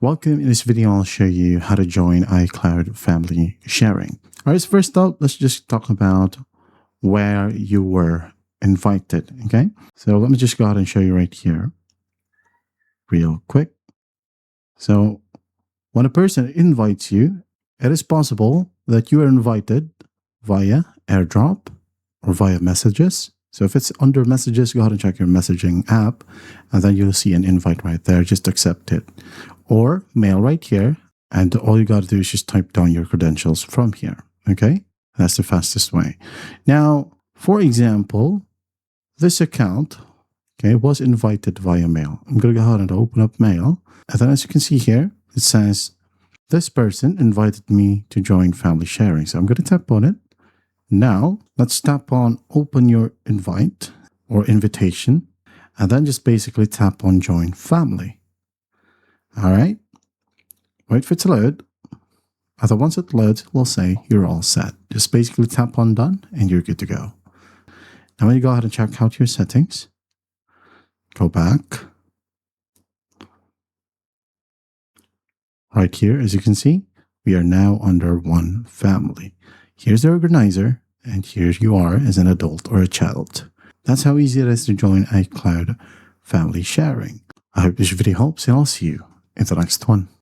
Welcome. In this video, I'll show you how to join iCloud family sharing. All right, so first up, let's just talk about where you were invited, okay? So let me just go ahead and show you right here real quick. So when a person invites you, it is possible that you are invited via AirDrop or via messages. So if it's under messages, go ahead and check your messaging app, and then you'll see an invite right there. Just accept it. Or mail right here, and all you got to do is just type down your credentials from here, okay? That's the fastest way. Now, for example, this account, okay, was invited via mail. I'm going to go ahead and open up mail. And then as you can see here, it says, this person invited me to join family sharing. So I'm going to tap on it. Now, let's tap on open your invite or invitation, and then just basically tap on join family. All right. Wait for it to load. And once it loads, we'll say you're all set. Just basically tap on done and you're good to go. Now, when you go ahead and check out your settings, go back. Right here, as you can see, we are now under one family. Here's the organizer, and here you are as an adult or a child. That's how easy it is to join iCloud family sharing. I hope this video helps, and I'll see you in the next one.